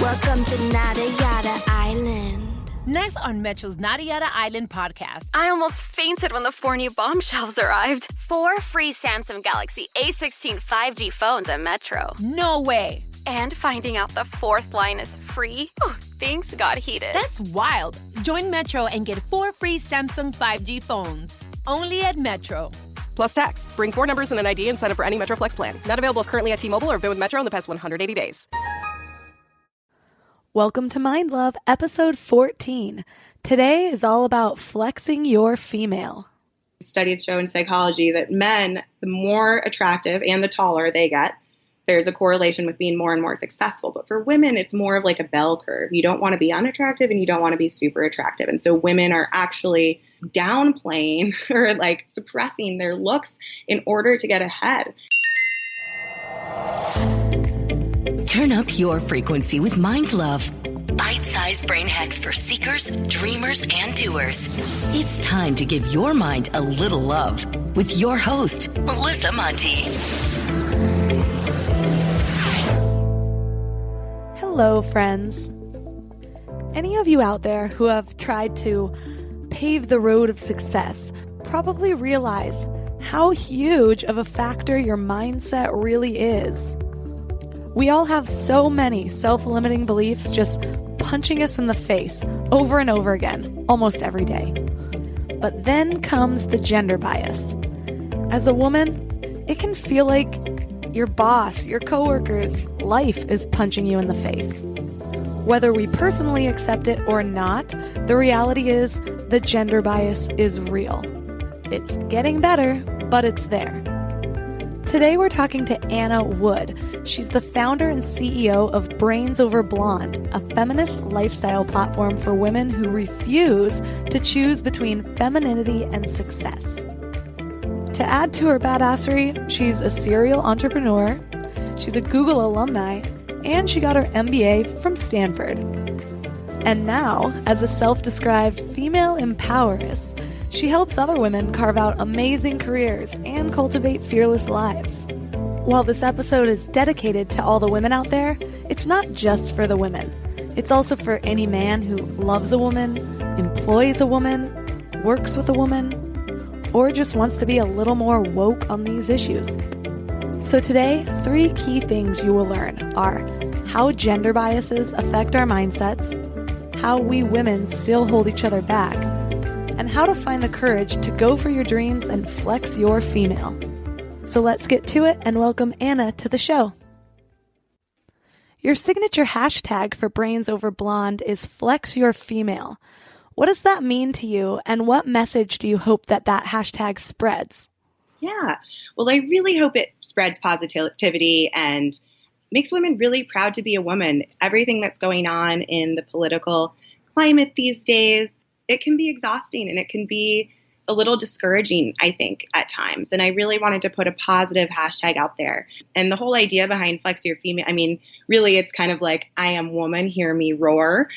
Welcome to Nada Yada Island. Next on Metro's Nada Yada Island podcast. I almost fainted when the 4 new bombshells arrived. 4 free Samsung Galaxy A16 5G phones at Metro. No way. And finding out the 4th line is free? Oh, things got heated. That's wild. Join Metro and get 4 free Samsung 5G phones. Only at Metro. Plus tax. Bring 4 numbers and an ID and sign up for any Metro Flex plan. Not available currently at T-Mobile or been with Metro in the past 180 days. Welcome to Mind Love, episode 14. Today is all about flexing your female. Studies show in psychology that men, the more attractive and the taller they get, there's a correlation with being more and more successful. But for women, it's more of like a bell curve. You don't want to be unattractive and you don't want to be super attractive. And so women are actually downplaying or like suppressing their looks in order to get ahead. Turn up your frequency with Mind Love. Bite-sized brain hacks for seekers, dreamers, and doers. It's time to give your mind a little love with your host, Melissa Monti. Hello, friends. Any of you out there who have tried to pave the road of success probably realize how huge of a factor your mindset really is. We all have so many self-limiting beliefs just punching us in the face over and over again, almost every day. But then comes the gender bias. As a woman, it can feel like your boss, your coworkers, life is punching you in the face. Whether we personally accept it or not, the reality is the gender bias is real. It's getting better, but it's there. Today we're talking to Anna Wood. She's the founder and CEO of Brains Over Blonde, a feminist lifestyle platform for women who refuse to choose between femininity and success. To add to her badassery, she's a serial entrepreneur, she's a Google alumni, and she got her MBA from Stanford. And now, as a self-described female empoweress, she helps other women carve out amazing careers and cultivate fearless lives. While this episode is dedicated to all the women out there, it's not just for the women. It's also for any man who loves a woman, employs a woman, works with a woman, or just wants to be a little more woke on these issues. So today, 3 key things you will learn are how gender biases affect our mindsets, how we women still hold each other back, and how to find the courage to go for your dreams and flex your female. So let's get to it and welcome Anna to the show. Your signature hashtag for Brains Over Blonde is Flex Your Female. What does that mean to you, and what message do you hope that hashtag spreads? Yeah, well, I really hope it spreads positivity and makes women really proud to be a woman. Everything that's going on in the political climate these days, it can be exhausting and it can be a little discouraging, I think, at times. And I really wanted to put a positive hashtag out there. And the whole idea behind Flex Your Female, I mean, really, it's kind of like, I am woman, hear me roar.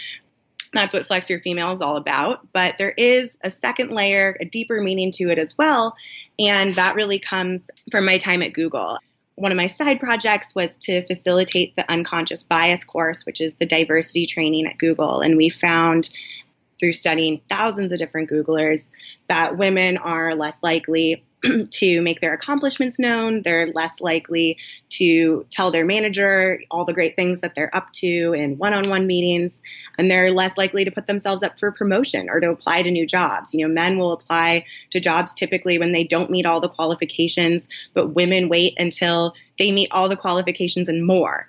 That's what Flex Your Female is all about. But there is a second layer, a deeper meaning to it as well. And that really comes from my time at Google. One of my side projects was to facilitate the unconscious bias course, which is the diversity training at Google. And we found through studying thousands of different Googlers that women are less likely to make their accomplishments known. They're less likely to tell their manager all the great things that they're up to in one-on-one meetings. And they're less likely to put themselves up for promotion or to apply to new jobs. You know, men will apply to jobs typically when they don't meet all the qualifications, but women wait until they meet all the qualifications and more.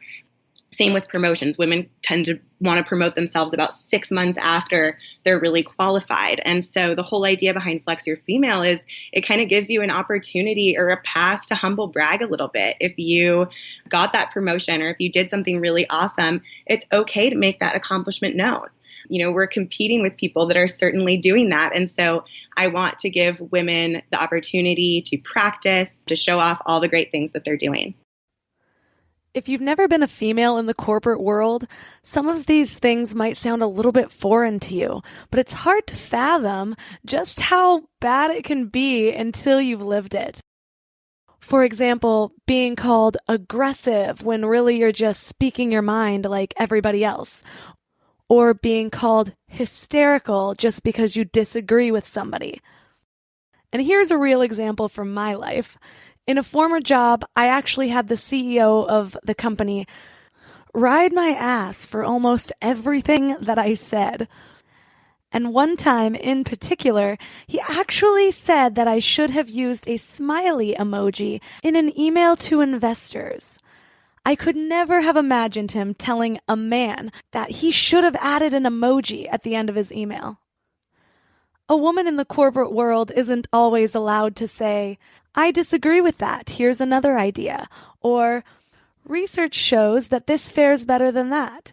Same with promotions. Women tend to want to promote themselves about 6 months after they're really qualified. And so the whole idea behind Flex Your Female is it kind of gives you an opportunity or a pass to humble brag a little bit. If you got that promotion or if you did something really awesome, it's okay to make that accomplishment known. You know, we're competing with people that are certainly doing that. And so I want to give women the opportunity to practice, to show off all the great things that they're doing. If you've never been a female in the corporate world, some of these things might sound a little bit foreign to you, but it's hard to fathom just how bad it can be until you've lived it. For example, being called aggressive when really you're just speaking your mind like everybody else. Or being called hysterical just because you disagree with somebody. And here's a real example from my life. In a former job, I actually had the CEO of the company ride my ass for almost everything that I said. And one time in particular, he actually said that I should have used a smiley emoji in an email to investors. I could never have imagined him telling a man that he should have added an emoji at the end of his email. A woman in the corporate world isn't always allowed to say, I disagree with that, here's another idea, or research shows that this fares better than that.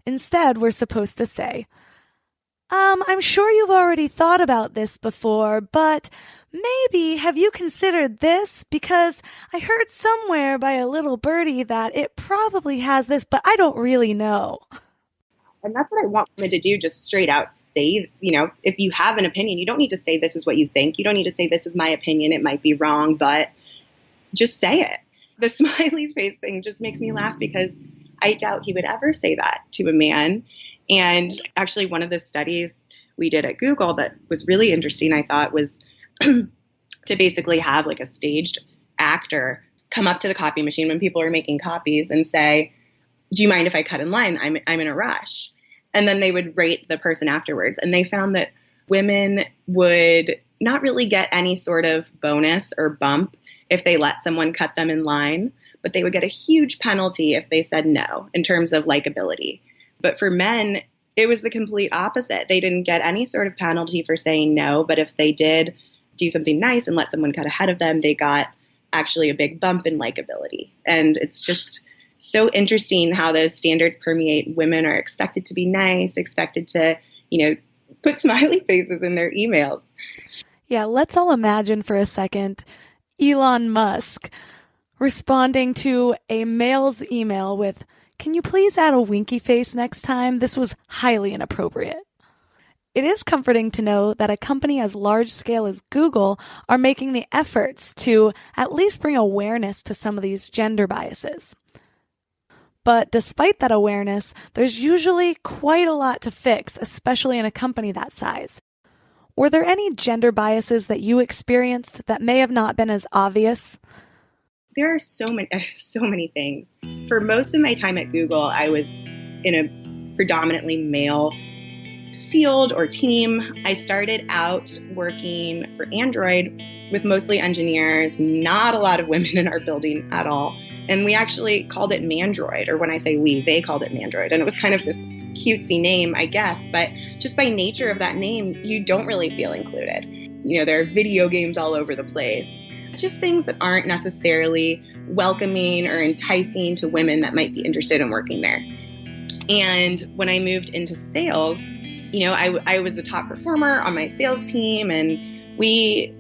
Instead, we're supposed to say, I'm sure you've already thought about this before, but maybe have you considered this? Because I heard somewhere by a little birdie that it probably has this, but I don't really know. And that's what I want women to do, just straight out say, if you have an opinion, you don't need to say this is what you think. You don't need to say this is my opinion. It might be wrong, but just say it. The smiley face thing just makes me laugh because I doubt he would ever say that to a man. And actually, one of the studies we did at Google that was really interesting, I thought, was to basically have like a staged actor come up to the copy machine when people are making copies and say, do you mind if I cut in line? I'm in a rush. And then they would rate the person afterwards. And they found that women would not really get any sort of bonus or bump if they let someone cut them in line, but they would get a huge penalty if they said no in terms of likability. But for men, it was the complete opposite. They didn't get any sort of penalty for saying no, but if they did do something nice and let someone cut ahead of them, they got actually a big bump in likability. And it's just so interesting how those standards permeate. Women are expected to be nice, expected to, put smiley faces in their emails. Yeah, let's all imagine for a second Elon Musk responding to a male's email with, "Can you please add a winky face next time? This was highly inappropriate." It is comforting to know that a company as large scale as Google are making the efforts to at least bring awareness to some of these gender biases. But despite that awareness, there's usually quite a lot to fix, especially in a company that size. Were there any gender biases that you experienced that may have not been as obvious? There are so many things. For most of my time at Google, I was in a predominantly male field or team. I started out working for Android with mostly engineers, not a lot of women in our building at all. And we actually called it Mandroid, or when I say we, they called it Mandroid. And it was kind of this cutesy name, I guess. But just by nature of that name, you don't really feel included. There are video games all over the place. Just things that aren't necessarily welcoming or enticing to women that might be interested in working there. And when I moved into sales, I was a top performer on my sales team, and we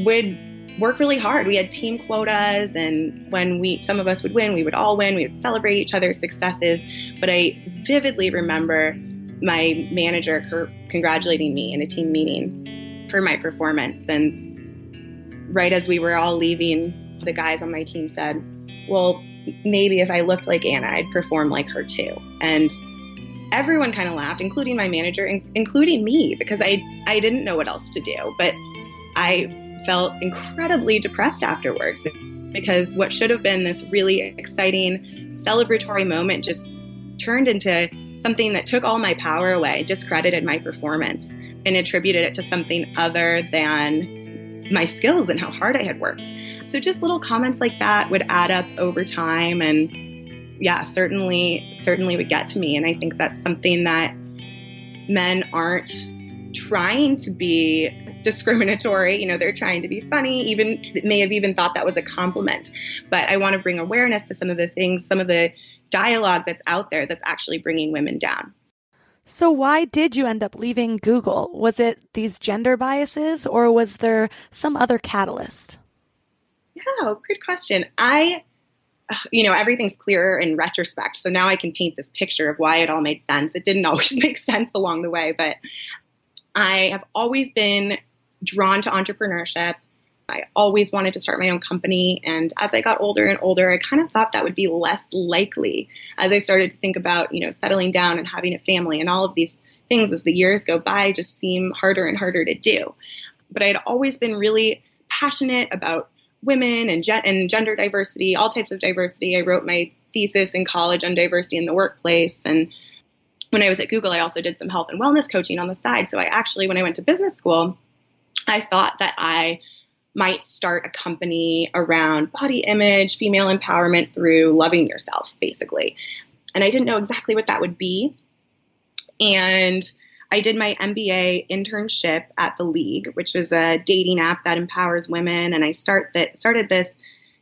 would work really hard. We had team quotas, and when some of us would win, we would all win. We would celebrate each other's successes. But I vividly remember my manager congratulating me in a team meeting for my performance. And right as we were all leaving, the guys on my team said, well, maybe if I looked like Anna, I'd perform like her too. And everyone kind of laughed, including my manager, including me, because I didn't know what else to do. But I felt incredibly depressed afterwards because what should have been this really exciting celebratory moment just turned into something that took all my power away, discredited my performance, and attributed it to something other than my skills and how hard I had worked. So just little comments like that would add up over time, and yeah, certainly would get to me. And I think that's something that men aren't trying to be discriminatory. They're trying to be funny, may have even thought that was a compliment. But I want to bring awareness to some of the things, some of the dialogue that's out there that's actually bringing women down. So why did you end up leaving Google? Was it these gender biases, or was there some other catalyst? Yeah, good question. Everything's clearer in retrospect. So now I can paint this picture of why it all made sense. It didn't always make sense along the way, but I have always been drawn to entrepreneurship I always wanted to start my own company. And as I got older and older, I kind of thought that would be less likely as I started to think about, settling down and having a family, and all of these things as the years go by just seem harder and harder to do. But I had always been really passionate about women and gender diversity, all types of diversity. I wrote my thesis in college on diversity in the workplace. And when I was at Google, I also did some health and wellness coaching on the side. So when I went to business school, I thought that I might start a company around body image, female empowerment through loving yourself, basically. And I didn't know exactly what that would be. And I did my MBA internship at The League, which is a dating app that empowers women. And I started this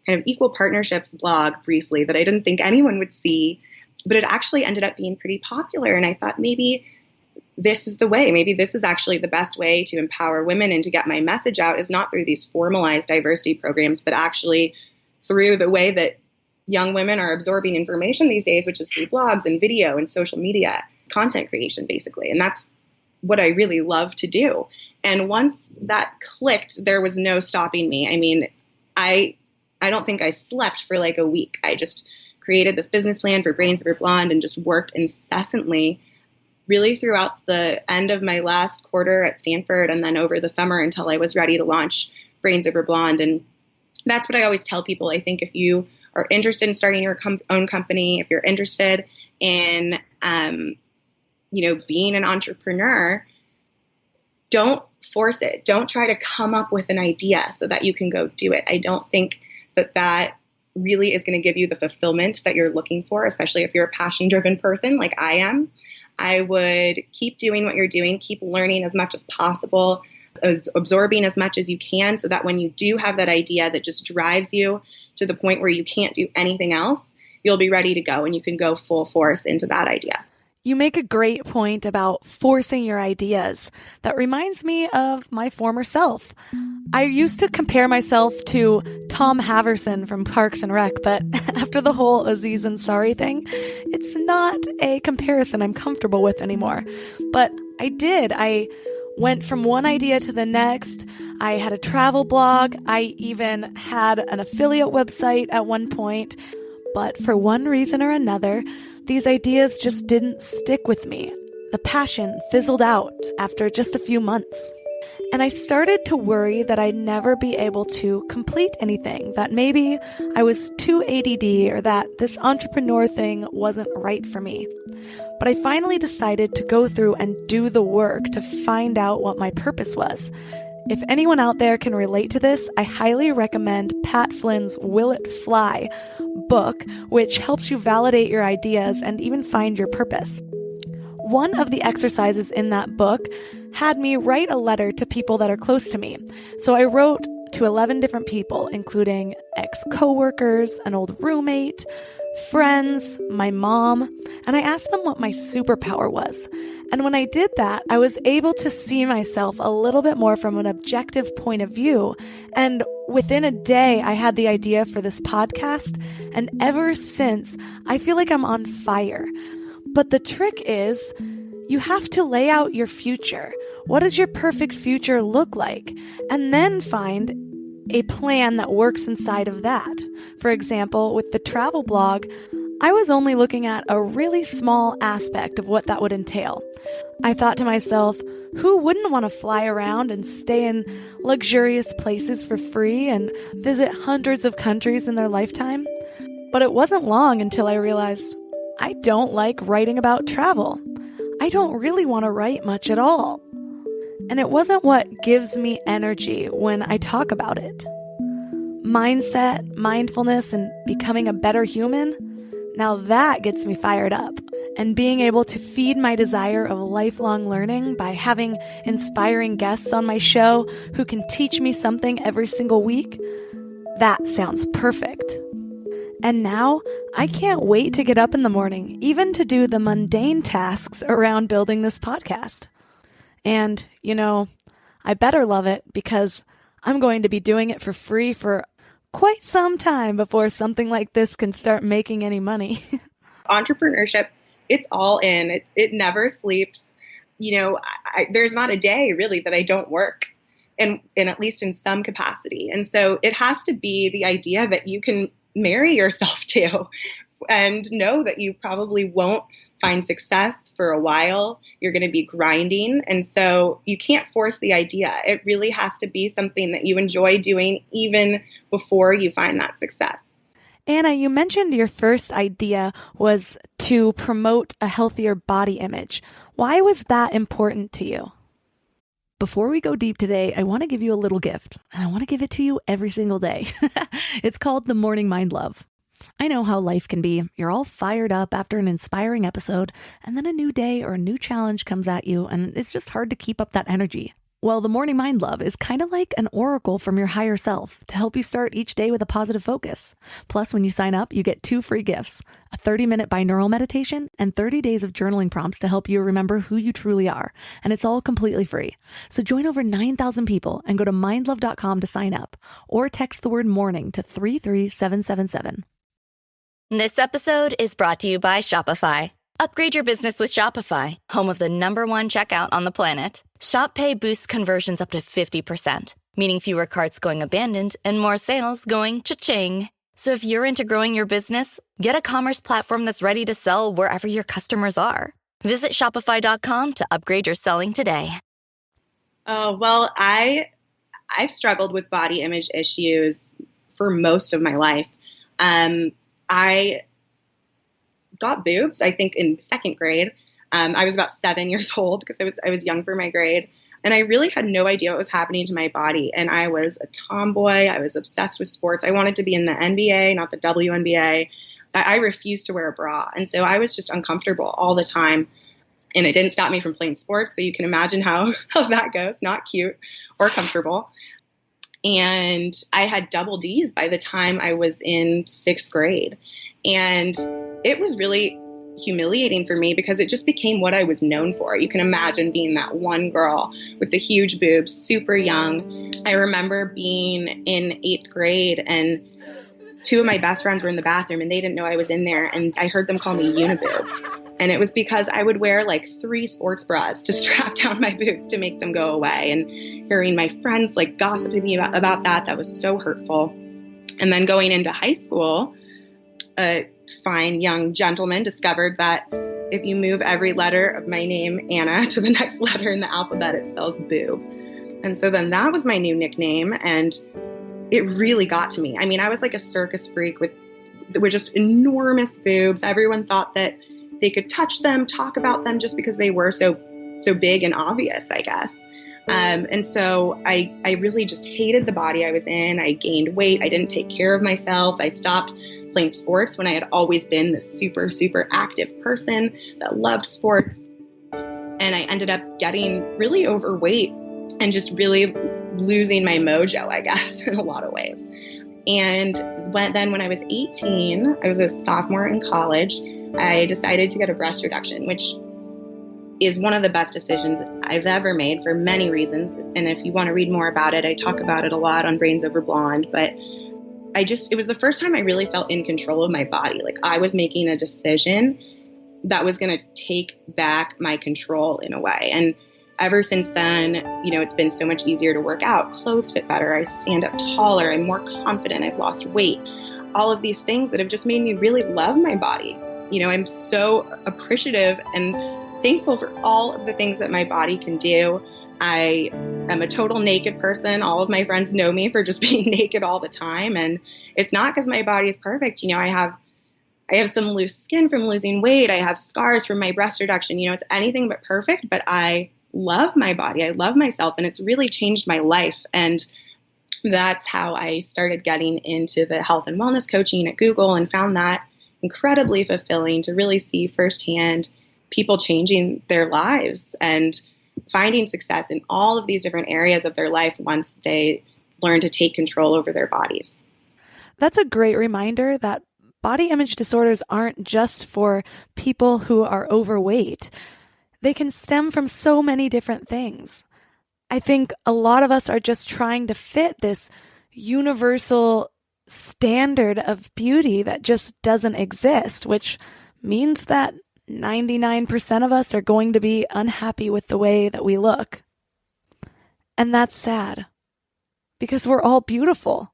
kind of equal partnerships blog briefly that I didn't think anyone would see, but it actually ended up being pretty popular. And I thought maybe this is the way. Maybe this is actually the best way to empower women and to get my message out, is not through these formalized diversity programs, but actually through the way that young women are absorbing information these days, which is through blogs and video and social media content creation, basically. And that's what I really love to do. And once that clicked, there was no stopping me. I mean, I don't think I slept for like a week. I just created this business plan for Brains Over Blonde and just worked incessantly really throughout the end of my last quarter at Stanford and then over the summer until I was ready to launch Brains Over Blonde. And that's what I always tell people. I think if you are interested in starting your own company, if you're interested in, being an entrepreneur, don't force it. Don't try to come up with an idea so that you can go do it. I don't think that really is going to give you the fulfillment that you're looking for, especially if you're a passion-driven person like I am. I would keep doing what you're doing, keep learning as much as possible, absorbing as much as you can, so that when you do have that idea that just drives you to the point where you can't do anything else, you'll be ready to go and you can go full force into that idea. You make a great point about forcing your ideas. That reminds me of my former self. I used to compare myself to Tom Haverson from Parks and Rec, but after the whole Aziz Ansari thing, it's not a comparison I'm comfortable with anymore. But I did. I went from one idea to the next. I had a travel blog. I even had an affiliate website at one point. But for one reason or another, these ideas just didn't stick with me. The passion fizzled out after just a few months. And I started to worry that I'd never be able to complete anything, that maybe I was too ADD or that this entrepreneur thing wasn't right for me. But I finally decided to go through and do the work to find out what my purpose was. If anyone out there can relate to this, I highly recommend Pat Flynn's Will It Fly book, which helps you validate your ideas and even find your purpose. One of the exercises in that book had me write a letter to people that are close to me. So I wrote to 11 different people, including ex-coworkers, an old roommate, friends, my mom, and I asked them what my superpower was. And when I did that, I was able to see myself a little bit more from an objective point of view. And within a day, I had the idea for this podcast. And ever since, I feel like I'm on fire. But the trick is, you have to lay out your future. What does your perfect future look like? And then find a plan that works inside of that. For example, with the travel blog, I was only looking at a really small aspect of what that would entail. I thought to myself, who wouldn't want to fly around and stay in luxurious places for free and visit hundreds of countries in their lifetime? But it wasn't long until I realized I don't like writing about travel. I don't really want to write much at all. And it wasn't what gives me energy when I talk about it. Mindset, mindfulness, and becoming a better human, now that gets me fired up. And being able to feed my desire of lifelong learning by having inspiring guests on my show who can teach me something every single week, that sounds perfect. And now, I can't wait to get up in the morning, even to do the mundane tasks around building this podcast. And, I better love it because I'm going to be doing it for free for quite some time before something like this can start making any money. Entrepreneurship, it's all in. It never sleeps. There's not a day really that I don't work. in at least in some capacity. And so it has to be the idea that you can marry yourself to and know that you probably won't find success for a while. You're going to be grinding. And so you can't force the idea. It really has to be something that you enjoy doing even before you find that success. Anna, you mentioned your first idea was to promote a healthier body image. Why was that important to you? Before we go deep today, I want to give you a little gift, and I want to give it to you every single day. It's called the Morning Mind Love. I know how life can be. You're all fired up after an inspiring episode, and then a new day or a new challenge comes at you, and it's just hard to keep up that energy. Well, the Morning Mind Love is kind of like an oracle from your higher self to help you start each day with a positive focus. Plus, when you sign up, you get 2 free gifts, a 30-minute binaural meditation and 30 days of journaling prompts to help you remember who you truly are. And it's all completely free. So join over 9,000 people and go to mindlove.com to sign up or text the word morning to 33777. This episode is brought to you by Shopify. Upgrade your business with Shopify, home of the #1 checkout on the planet. Shop Pay boosts conversions up to 50%, meaning fewer carts going abandoned and more sales going cha-ching. So if you're into growing your business, get a commerce platform that's ready to sell wherever your customers are. Visit Shopify.com to upgrade your selling today. Oh, well, I've struggled with body image issues for most of my life. I got boobs, I think, in 2nd grade. I was about 7 years old because I was young for my grade. And I really had no idea what was happening to my body. And I was a tomboy. I was obsessed with sports. I wanted to be in the NBA, not the WNBA. I refused to wear a bra. And so I was just uncomfortable all the time. And it didn't stop me from playing sports. So you can imagine how that goes. Not cute or comfortable. And I had double D's by the time I was in 6th grade. And it was really humiliating for me because it just became what I was known for. You can imagine being that one girl with the huge boobs, super young. I remember being in 8th grade and 2 of my best friends were in the bathroom and they didn't know I was in there. And I heard them call me Uniboob. And it was because I would wear like 3 sports bras to strap down my boobs to make them go away. And hearing my friends like gossiping me about that was so hurtful. And then going into high school, a fine young gentleman discovered that if you move every letter of my name, Anna, to the next letter in the alphabet, it spells boob. And so then that was my new nickname, and it really got to me. I mean, I was like a circus freak with just enormous boobs. Everyone thought that they could touch them, talk about them just because they were so big and obvious, I guess. And so I really just hated the body I was in. I gained weight. I didn't take care of myself. I stopped playing sports when I had always been this super, super active person that loved sports. And I ended up getting really overweight and just really losing my mojo, I guess, in a lot of ways. And when I was 18, I was a sophomore in college, I decided to get a breast reduction, which is one of the best decisions I've ever made for many reasons. And if you want to read more about it, I talk about it a lot on Brains Over Blonde. But it was the first time I really felt in control of my body. Like I was making a decision that was going to take back my control in a way. And ever since then, it's been so much easier to work out. Clothes fit better. I stand up taller. I'm more confident. I've lost weight. All of these things that have just made me really love my body. I'm so appreciative and thankful for all of the things that my body can do. I am a total naked person. All of my friends know me for just being naked all the time. And it's not because my body is perfect. I have some loose skin from losing weight. I have scars from my breast reduction. It's anything but perfect, but I love my body. I love myself, and it's really changed my life. And that's how I started getting into the health and wellness coaching at Google and found that incredibly fulfilling to really see firsthand people changing their lives and finding success in all of these different areas of their life once they learn to take control over their bodies. That's a great reminder that body image disorders aren't just for people who are overweight. They can stem from so many different things. I think a lot of us are just trying to fit this universal standard of beauty that just doesn't exist, which means that 99% of us are going to be unhappy with the way that we look. And that's sad. Because we're all beautiful.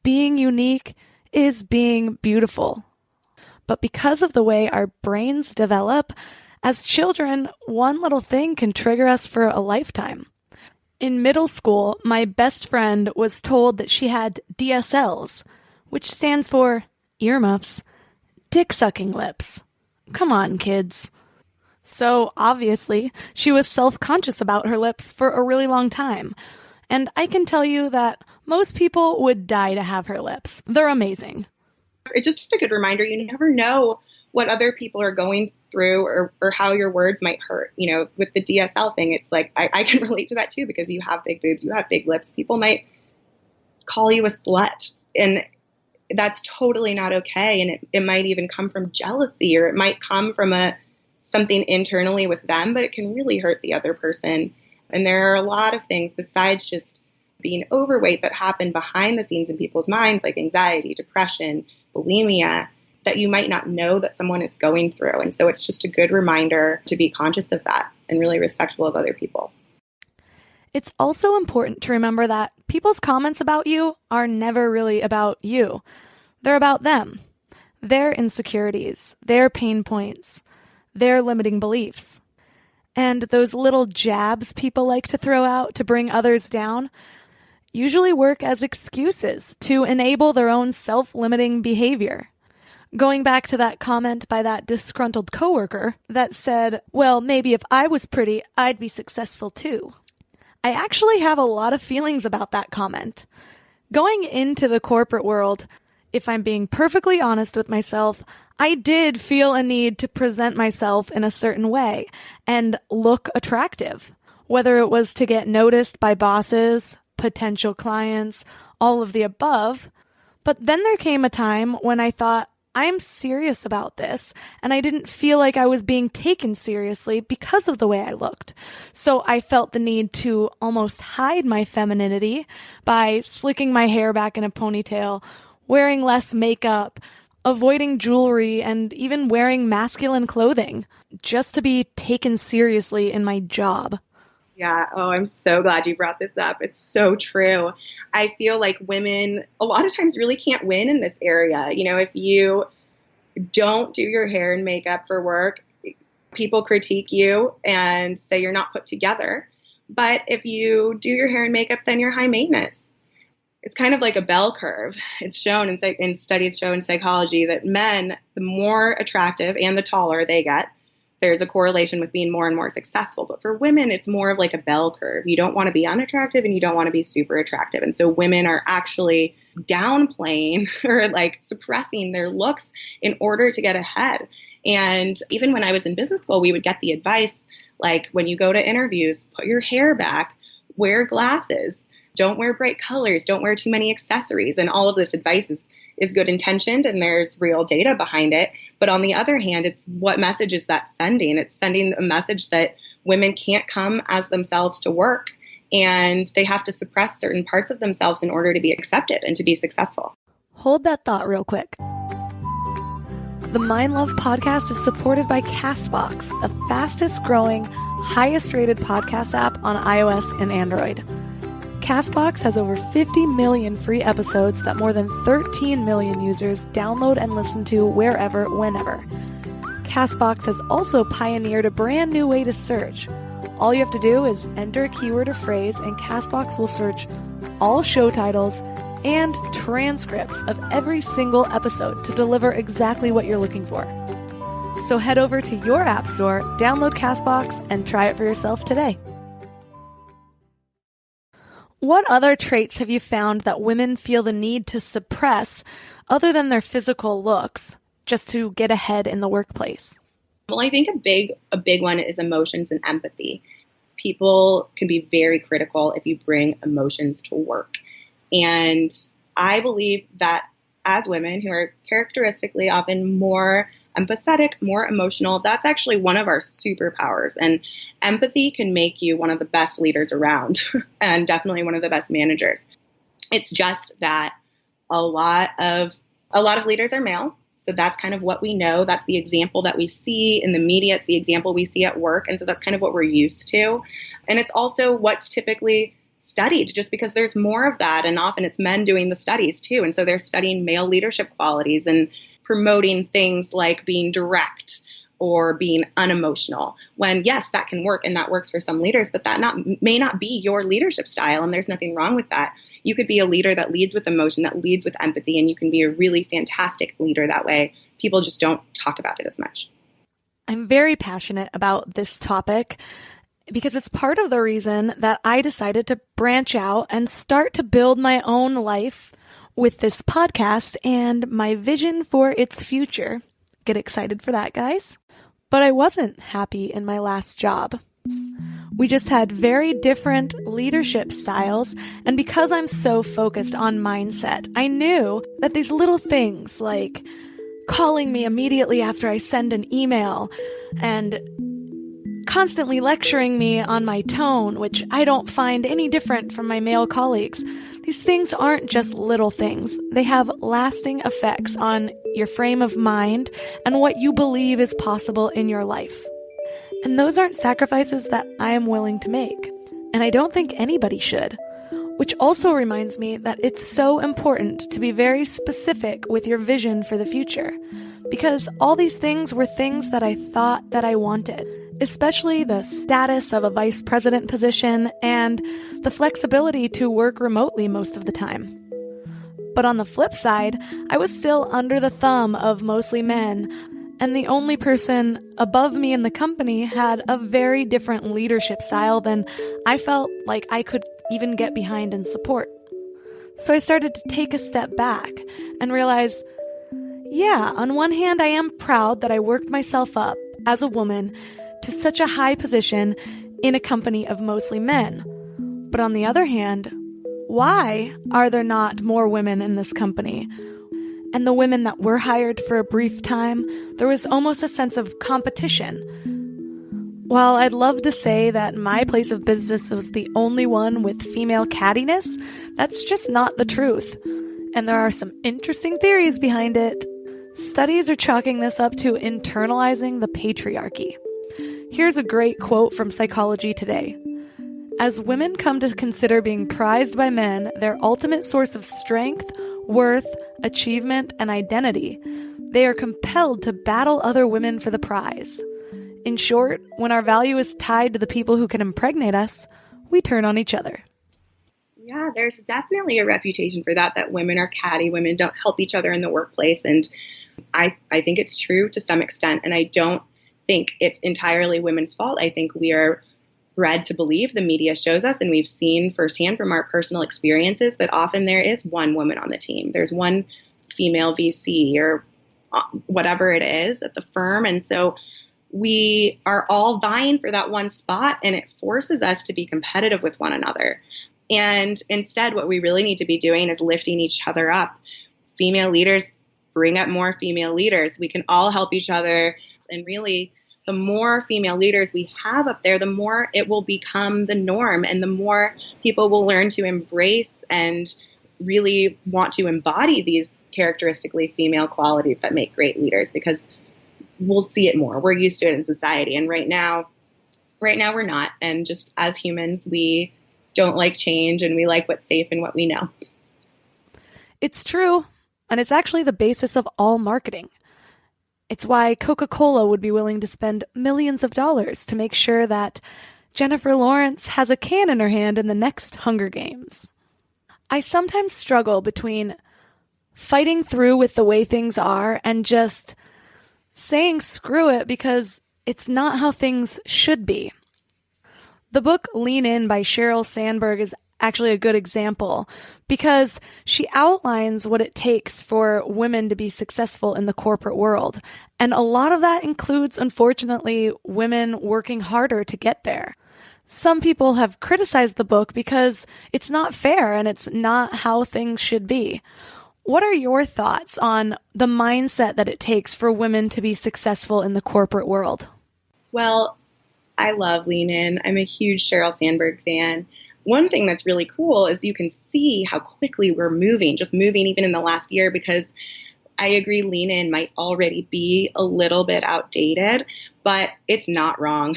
Being unique is being beautiful. But because of the way our brains develop, as children, one little thing can trigger us for a lifetime. In middle school, my best friend was told that she had DSLs, which stands for earmuffs, dick-sucking lips. Come on, kids. So, obviously, she was self-conscious about her lips for a really long time. And I can tell you that most people would die to have her lips. They're amazing. It's just a good reminder. You never know what other people are going through or how your words might hurt. You know, with the DSL thing, it's like, I can relate to that too, because you have big boobs, you have big lips. People might call you a slut, and that's totally not okay. And it might even come from jealousy, or it might come from something internally with them, but it can really hurt the other person. And there are a lot of things besides just being overweight that happen behind the scenes in people's minds, like anxiety, depression, bulimia, that you might not know that someone is going through. And so it's just a good reminder to be conscious of that and really respectful of other people. It's also important to remember that people's comments about you are never really about you. They're about them, their insecurities, their pain points, their limiting beliefs. And those little jabs people like to throw out to bring others down usually work as excuses to enable their own self-limiting behavior. Going back to that comment by that disgruntled coworker that said, well, maybe if I was pretty, I'd be successful too. I actually have a lot of feelings about that comment. Going into the corporate world, if I'm being perfectly honest with myself, I did feel a need to present myself in a certain way and look attractive, whether it was to get noticed by bosses, potential clients, all of the above. But then there came a time when I thought, I'm serious about this, and I didn't feel like I was being taken seriously because of the way I looked. So I felt the need to almost hide my femininity by slicking my hair back in a ponytail, wearing less makeup, avoiding jewelry, and even wearing masculine clothing, just to be taken seriously in my job. Yeah. Oh, I'm so glad you brought this up. It's so true. I feel like women a lot of times really can't win in this area. You know, if you don't do your hair and makeup for work, people critique you and say you're not put together. But if you do your hair and makeup, then you're high maintenance. It's kind of like a bell curve. It's shown in studies show in psychology that men, the more attractive and the taller they get, there's a correlation with being more and more successful. But for women, it's more of like a bell curve. You don't want to be unattractive and you don't want to be super attractive. And so women are actually downplaying or like suppressing their looks in order to get ahead. And even when I was in business school, we would get the advice, like when you go to interviews, put your hair back, wear glasses, don't wear bright colors, don't wear too many accessories. And all of this advice is good intentioned and there's real data behind it. But on the other hand, it's what message is that sending? It's sending a message that women can't come as themselves to work and they have to suppress certain parts of themselves in order to be accepted and to be successful. Hold that thought real quick. The Mind Love podcast is supported by CastBox, the fastest growing, highest rated podcast app on iOS and Android. CastBox has over 50 million free episodes that more than 13 million users download and listen to wherever, whenever. CastBox has also pioneered a brand new way to search. All you have to do is enter a keyword or phrase, and CastBox will search all show titles and transcripts of every single episode to deliver exactly what you're looking for. So head over to your app store, download CastBox, and try it for yourself today. What other traits have you found that women feel the need to suppress other than their physical looks just to get ahead in the workplace? Well, I think a big one is emotions and empathy. People can be very critical if you bring emotions to work. And I believe that as women who are characteristically often more empathetic, more emotional, that's actually one of our superpowers. And empathy can make you one of the best leaders around and definitely one of the best managers. It's just that a lot of leaders are male. So that's kind of what we know. That's the example that we see in the media. It's the example we see at work. And so that's kind of what we're used to. And it's also what's typically studied just because there's more of that. And often it's men doing the studies too. And so they're studying male leadership qualities and promoting things like being direct or being unemotional, when yes, that can work and that works for some leaders, but that may not be your leadership style. And there's nothing wrong with that. You could be a leader that leads with emotion, that leads with empathy, and you can be a really fantastic leader that way. People just don't talk about it as much. I'm very passionate about this topic because it's part of the reason that I decided to branch out and start to build my own life with this podcast and my vision for its future. Get excited for that, guys. But I wasn't happy in my last job. We just had very different leadership styles, and because I'm so focused on mindset, I knew that these little things like calling me immediately after I send an email and constantly lecturing me on my tone, which I don't find any different from my male colleagues, these things aren't just little things. They have lasting effects on your frame of mind and what you believe is possible in your life. And those aren't sacrifices that I am willing to make. And I don't think anybody should. Which also reminds me that it's so important to be very specific with your vision for the future. Because all these things were things that I thought that I wanted. Especially the status of a vice president position and the flexibility to work remotely most of the time. But on the flip side, I was still under the thumb of mostly men, and the only person above me in the company had a very different leadership style than I felt like I could even get behind and support. So I started to take a step back and realize, yeah, on one hand, I am proud that I worked myself up as a woman to such a high position in a company of mostly men. But on the other hand, why are there not more women in this company? And the women that were hired for a brief time, there was almost a sense of competition. While I'd love to say that my place of business was the only one with female cattiness, that's just not the truth. And there are some interesting theories behind it. Studies are chalking this up to internalizing the patriarchy. Here's a great quote from Psychology Today. As women come to consider being prized by men their ultimate source of strength, worth, achievement, and identity, they are compelled to battle other women for the prize. In short, when our value is tied to the people who can impregnate us, we turn on each other. Yeah, there's definitely a reputation for that women are catty, women don't help each other in the workplace. And I think it's true to some extent. And I don't think it's entirely women's fault. I think we are bred to believe, the media shows us, and we've seen firsthand from our personal experiences that often there is one woman on the team. There's one female VC or whatever it is at the firm. And so we are all vying for that one spot, and it forces us to be competitive with one another. And instead, what we really need to be doing is lifting each other up. Female leaders bring up more female leaders. We can all help each other. And really, the more female leaders we have up there, the more it will become the norm, and the more people will learn to embrace and really want to embody these characteristically female qualities that make great leaders, because we'll see it more. We're used to it in society. And right now we're not. And just as humans, we don't like change, and we like what's safe and what we know. It's true. And it's actually the basis of all marketing. It's why Coca-Cola would be willing to spend millions of dollars to make sure that Jennifer Lawrence has a can in her hand in the next Hunger Games. I sometimes struggle between fighting through with the way things are and just saying screw it because it's not how things should be. The book Lean In by Sheryl Sandberg is actually a good example because she outlines what it takes for women to be successful in the corporate world. And a lot of that includes, unfortunately, women working harder to get there. Some people have criticized the book because it's not fair and it's not how things should be. What are your thoughts on the mindset that it takes for women to be successful in the corporate world? Well, I love Lean In. I'm a huge Sheryl Sandberg fan. One thing that's really cool is you can see how quickly we're moving, just moving even in the last year, because I agree Lean In might already be a little bit outdated, but it's not wrong.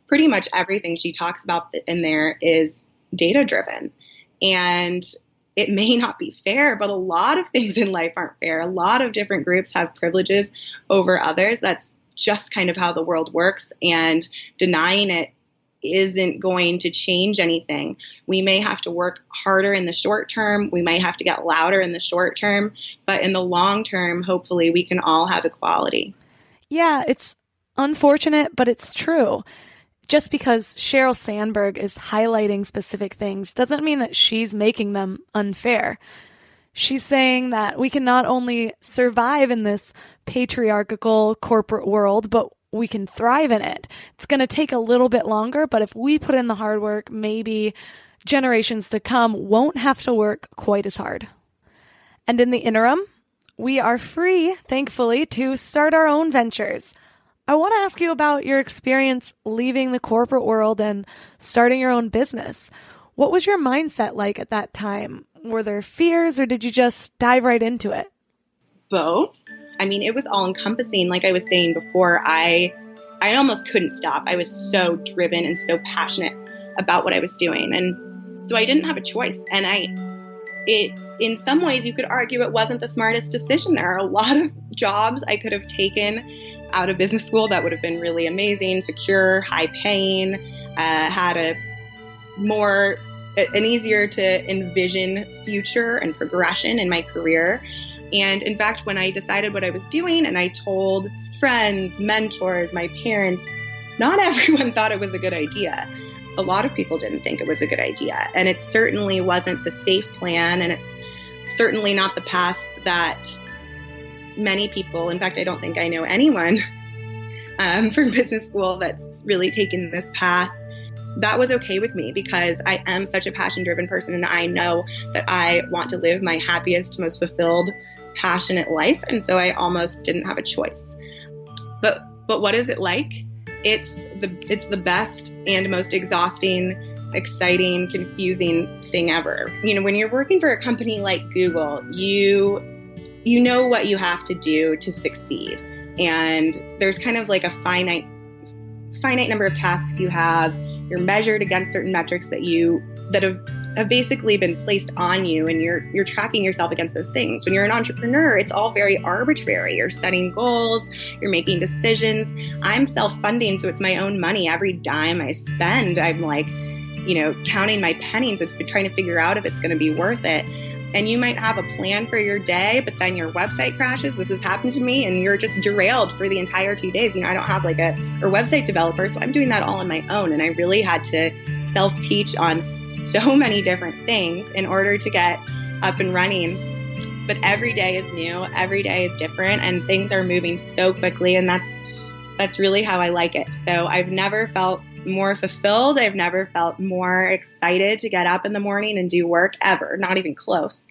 Pretty much everything she talks about in there is data driven. And it may not be fair, but a lot of things in life aren't fair. A lot of different groups have privileges over others. That's just kind of how the world works. And denying it isn't going to change anything. We may have to work harder in the short term. We might have to get louder in the short term. But in the long term, hopefully, we can all have equality. Yeah, it's unfortunate, but it's true. Just because Sheryl Sandberg is highlighting specific things doesn't mean that she's making them unfair. She's saying that we can not only survive in this patriarchal corporate world, but we can thrive in it. It's going to take a little bit longer, but if we put in the hard work, maybe generations to come won't have to work quite as hard. And in the interim, we are free, thankfully, to start our own ventures. I want to ask you about your experience leaving the corporate world and starting your own business. What was your mindset like at that time? Were there fears, or did you just dive right into it? Both. I mean, it was all encompassing. Like I was saying before, I almost couldn't stop. I was so driven and so passionate about what I was doing. And so I didn't have a choice. And in some ways, you could argue it wasn't the smartest decision. There are a lot of jobs I could have taken out of business school that would have been really amazing, secure, high paying, had an easier to envision future and progression in my career. And in fact, when I decided what I was doing and I told friends, mentors, my parents, not everyone thought it was a good idea. A lot of people didn't think it was a good idea. And it certainly wasn't the safe plan. And it's certainly not the path that many people, in fact, I don't think I know anyone from business school that's really taken this path. That was okay with me because I am such a passion-driven person, and I know that I want to live my happiest, most fulfilled, passionate life. And so I almost didn't have a choice. But what is it like? It's the best and most exhausting, exciting, confusing thing ever. You know, when you're working for a company like Google, you know what you have to do to succeed. And there's kind of like a finite number of tasks you have. You're measured against certain metrics that have basically been placed on you, and you're tracking yourself against those things. When you're an entrepreneur, it's all very arbitrary. You're setting goals, you're making decisions. I'm self-funding, so it's my own money. Every dime I spend, I'm like, counting my pennies and trying to figure out if it's going to be worth it. And you might have a plan for your day, but then your website crashes. This has happened to me, and you're just derailed for the entire 2 days. I don't have like a website developer, so I'm doing that all on my own. And I really had to self-teach on so many different things in order to get up and running. But every day is new, every day is different, and things are moving so quickly. And that's really how I like it. So I've never felt more fulfilled. I've never felt more excited to get up in the morning and do work ever, not even close.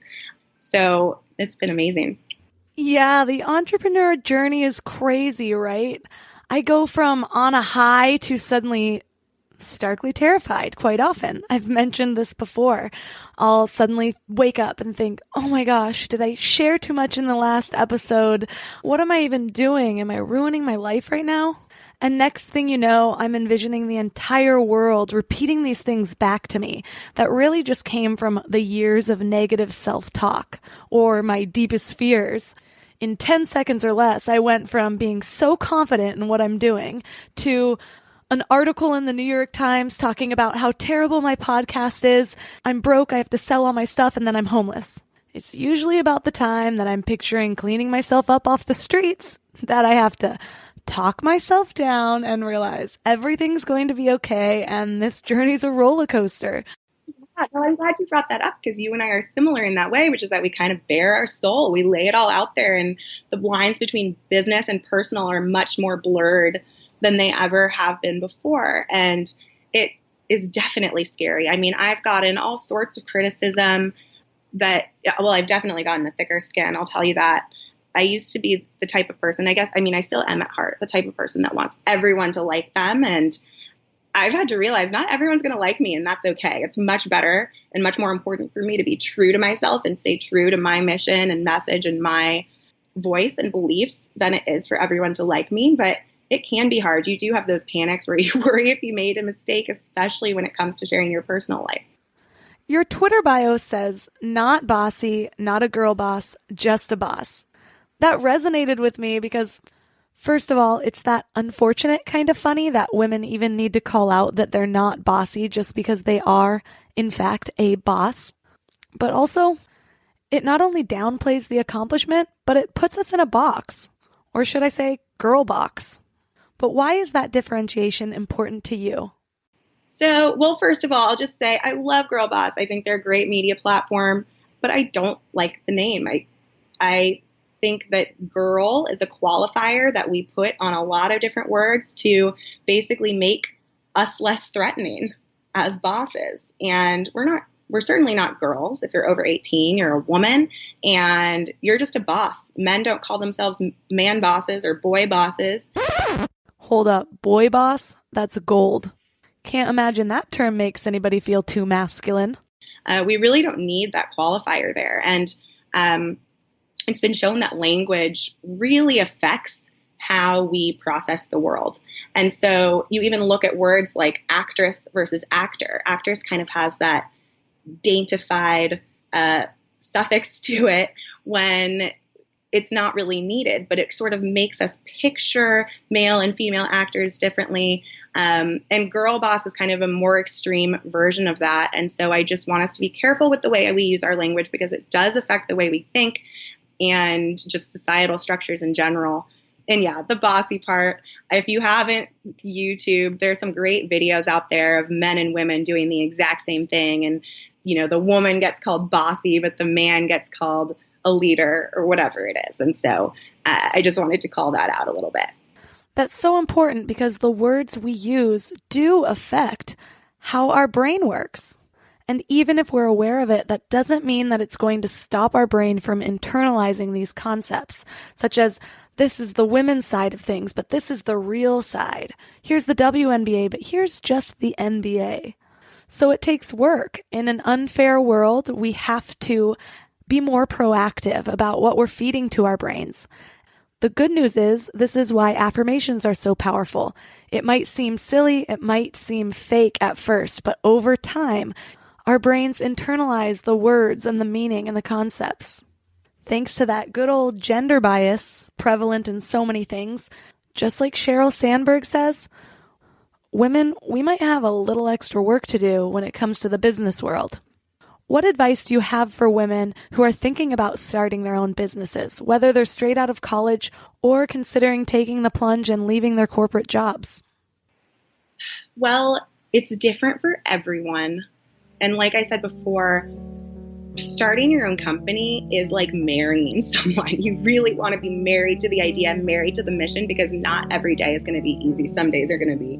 So it's been amazing. Yeah, the entrepreneur journey is crazy, right? I go from on a high to suddenly starkly terrified quite often. I've mentioned this before. I'll suddenly wake up and think, oh my gosh, did I share too much in the last episode? What am I even doing? Am I ruining my life right now? And next thing you know, I'm envisioning the entire world repeating these things back to me that really just came from the years of negative self-talk or my deepest fears. In 10 seconds or less, I went from being so confident in what I'm doing to an article in the New York Times talking about how terrible my podcast is. I'm broke, I have to sell all my stuff, and then I'm homeless. It's usually about the time that I'm picturing cleaning myself up off the streets that I have to talk myself down and realize everything's going to be okay and this journey's a roller coaster. Yeah, well, I'm glad you brought that up because you and I are similar in that way, which is that we kind of bare our soul. We lay it all out there, and the lines between business and personal are much more blurred than they ever have been before. And it is definitely scary. I mean, I've gotten all sorts of criticism I've definitely gotten a thicker skin. I'll tell you that. I used to be the type of person, I still am at heart, the type of person that wants everyone to like them. And I've had to realize not everyone's going to like me, and that's okay. It's much better and much more important for me to be true to myself and stay true to my mission and message and my voice and beliefs than it is for everyone to like me. But it can be hard. You do have those panics where you worry if you made a mistake, especially when it comes to sharing your personal life. Your Twitter bio says, not bossy, not a girl boss, just a boss. That resonated with me because, first of all, it's that unfortunate kind of funny that women even need to call out that they're not bossy just because they are, in fact, a boss. But also, it not only downplays the accomplishment, but it puts us in a box. Or should I say, girl box. But why is that differentiation important to you? So, well, first of all, I'll just say I love Girl Boss. I think they're a great media platform, but I don't like the name. I think that girl is a qualifier that we put on a lot of different words to basically make us less threatening as bosses. And we're certainly not girls. If you're over 18, you're a woman and you're just a boss. Men don't call themselves man bosses or boy bosses. Hold up, boy boss? That's gold. Can't imagine that term makes anybody feel too masculine. We really don't need that qualifier there. And it's been shown that language really affects how we process the world. And so you even look at words like actress versus actor. Actress kind of has that daintified suffix to it when it's not really needed, but it sort of makes us picture male and female actors differently. And girl boss is kind of a more extreme version of that. And so I just want us to be careful with the way we use our language because it does affect the way we think and just societal structures in general. And yeah, the bossy part, if you haven't YouTube, there's some great videos out there of men and women doing the exact same thing. And, you know, the woman gets called bossy, but the man gets called a leader or whatever it is. And so I just wanted to call that out a little bit. That's so important because the words we use do affect how our brain works. And even if we're aware of it, that doesn't mean that it's going to stop our brain from internalizing these concepts, such as this is the women's side of things, but this is the real side. Here's the WNBA, but here's just the NBA. So it takes work. In an unfair world, we have to be more proactive about what we're feeding to our brains. The good news is, this is why affirmations are so powerful. It might seem silly, it might seem fake at first, but over time, our brains internalize the words and the meaning and the concepts. Thanks to that good old gender bias, prevalent in so many things, just like Sheryl Sandberg says, women, we might have a little extra work to do when it comes to the business world. What advice do you have for women who are thinking about starting their own businesses, whether they're straight out of college or considering taking the plunge and leaving their corporate jobs? Well, it's different for everyone. And like I said before, starting your own company is like marrying someone. You really want to be married to the idea, married to the mission, because not every day is going to be easy. Some days are going to be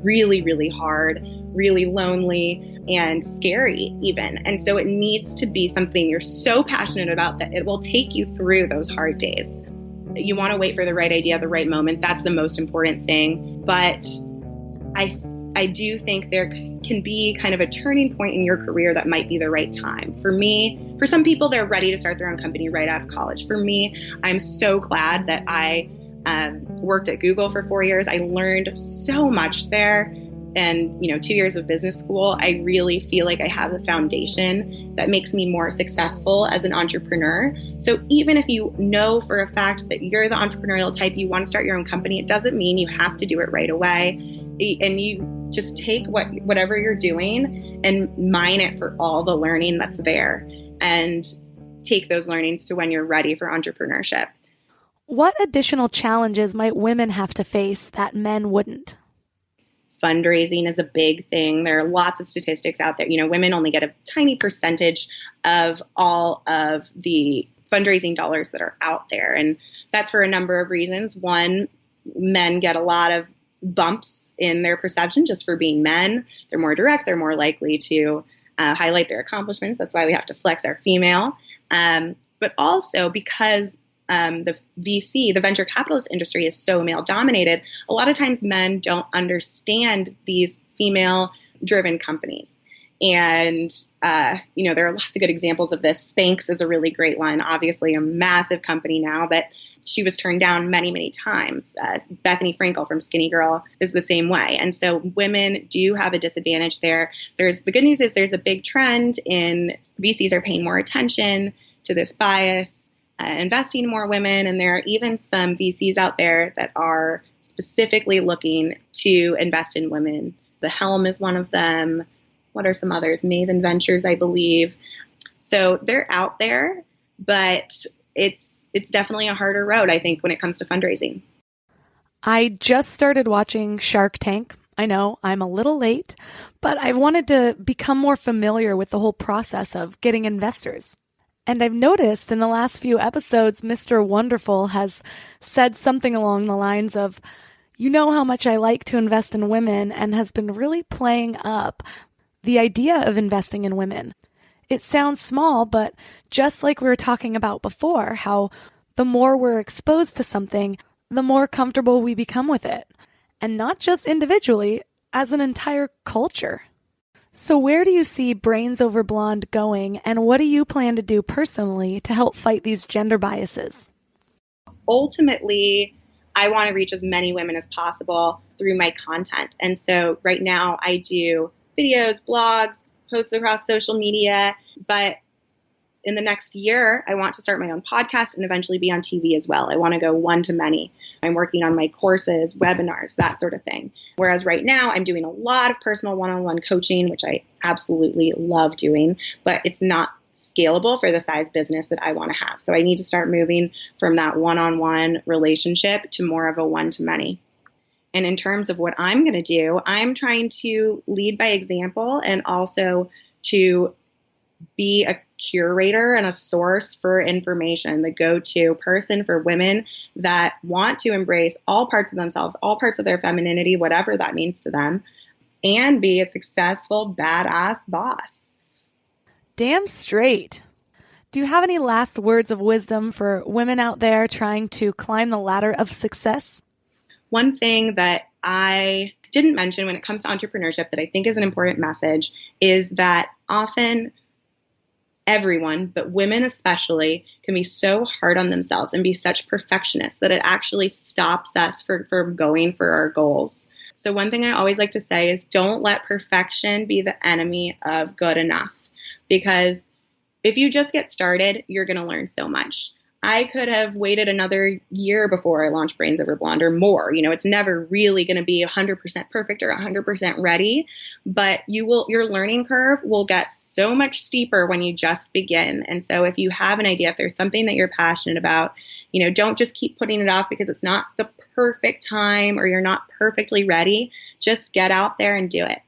really, really hard, really lonely, and scary even. And so it needs to be something you're so passionate about that it will take you through those hard days. You want to wait for the right idea, the right moment. That's the most important thing. But I do think there can be kind of a turning point in your career that might be the right time. For me, for some people, they're ready to start their own company right out of college. For me, I'm so glad that I worked at Google for 4 years. I learned so much there. And, 2 years of business school, I really feel like I have a foundation that makes me more successful as an entrepreneur. So even if you know for a fact that you're the entrepreneurial type, you want to start your own company, it doesn't mean you have to do it right away. And you just take whatever you're doing and mine it for all the learning that's there and take those learnings to when you're ready for entrepreneurship. What additional challenges might women have to face that men wouldn't? Fundraising is a big thing. There are lots of statistics out there. Women only get a tiny percentage of all of the fundraising dollars that are out there. And that's for a number of reasons. One, men get a lot of bumps in their perception just for being men. They're more direct. They're more likely to highlight their accomplishments. That's why we have to flex our female. But also because the VC, the venture capitalist industry, is so male dominated, a lot of times men don't understand these female driven companies. And, there are lots of good examples of this. Spanx is a really great one, obviously a massive company now, but she was turned down many, many times. Bethany Frankel from Skinny Girl is the same way. And so women do have a disadvantage there. The good news is there's a big trend in VCs are paying more attention to this bias, investing more women. And there are even some VCs out there that are specifically looking to invest in women. The Helm is one of them. What are some others? Maven Ventures, I believe. So they're out there, but it's definitely a harder road, I think, when it comes to fundraising. I just started watching Shark Tank. I know I'm a little late, but I wanted to become more familiar with the whole process of getting investors. And I've noticed in the last few episodes, Mr. Wonderful has said something along the lines of, you know how much I like to invest in women, and has been really playing up the idea of investing in women. It sounds small, but just like we were talking about before, how the more we're exposed to something, the more comfortable we become with it. And not just individually, as an entire culture. So where do you see Brains Over Blonde going, and what do you plan to do personally to help fight these gender biases? Ultimately, I want to reach as many women as possible through my content. And so right now I do videos, blogs, posts across social media, but in the next year, I want to start my own podcast and eventually be on TV as well. I want to go one to many. I'm working on my courses, webinars, that sort of thing. Whereas right now, I'm doing a lot of personal one-on-one coaching, which I absolutely love doing, but it's not scalable for the size business that I want to have. So I need to start moving from that one-on-one relationship to more of a one-to-many. And in terms of what I'm going to do, I'm trying to lead by example and also to be a curator and a source for information, the go-to person for women that want to embrace all parts of themselves, all parts of their femininity, whatever that means to them, and be a successful, badass boss. Damn straight. Do you have any last words of wisdom for women out there trying to climb the ladder of success? One thing that I didn't mention when it comes to entrepreneurship that I think is an important message is that often everyone, but women especially, can be so hard on themselves and be such perfectionists that it actually stops us from going for our goals. So one thing I always like to say is don't let perfection be the enemy of good enough, because if you just get started, you're going to learn so much. I could have waited another year before I launched Brains Over Blonde or more. You know, it's never really going to be 100% perfect or 100% ready, but your learning curve will get so much steeper when you just begin. And so if you have an idea, if there's something that you're passionate about, you know, don't just keep putting it off because it's not the perfect time or you're not perfectly ready. Just get out there and do it.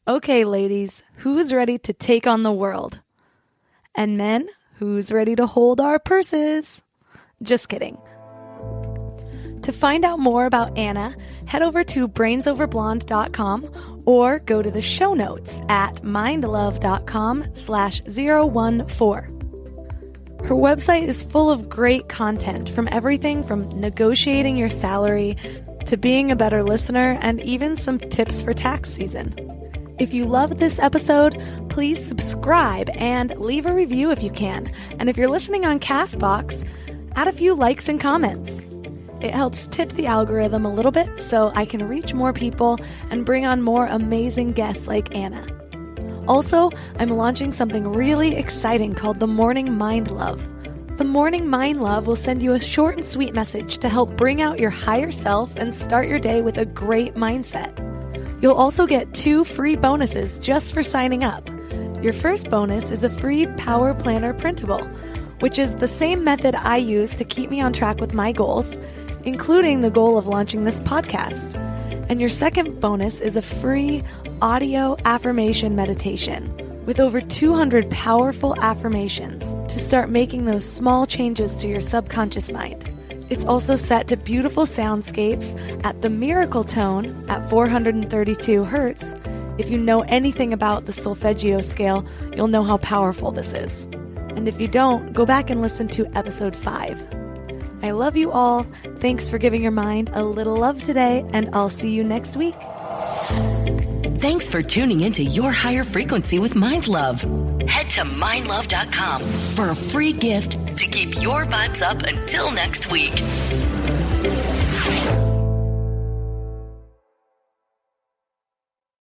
Okay, ladies, who's ready to take on the world? And men, who's ready to hold our purses? Just kidding. To find out more about Anna, head over to brainsoverblonde.com or go to the show notes at mindlove.com/014. Her website is full of great content from everything from negotiating your salary to being a better listener and even some tips for tax season. If you loved this episode, please subscribe and leave a review if you can. And if you're listening on CastBox, add a few likes and comments. It helps tip the algorithm a little bit so I can reach more people and bring on more amazing guests like Anna. Also, I'm launching something really exciting called the Morning Mind Love. The Morning Mind Love will send you a short and sweet message to help bring out your higher self and start your day with a great mindset. You'll also get 2 free bonuses just for signing up. Your first bonus is a free Power Planner printable, which is the same method I use to keep me on track with my goals, including the goal of launching this podcast. And your second bonus is a free audio affirmation meditation with over 200 powerful affirmations to start making those small changes to your subconscious mind. It's also set to beautiful soundscapes at the miracle tone at 432 hertz. If you know anything about the solfeggio scale, you'll know how powerful this is. And if you don't, go back and listen to episode 5. I love you all. Thanks for giving your mind a little love today, and I'll see you next week. Thanks for tuning into Your Higher Frequency with Mind Love. Head to mindlove.com for a free gift to keep your vibes up until next week.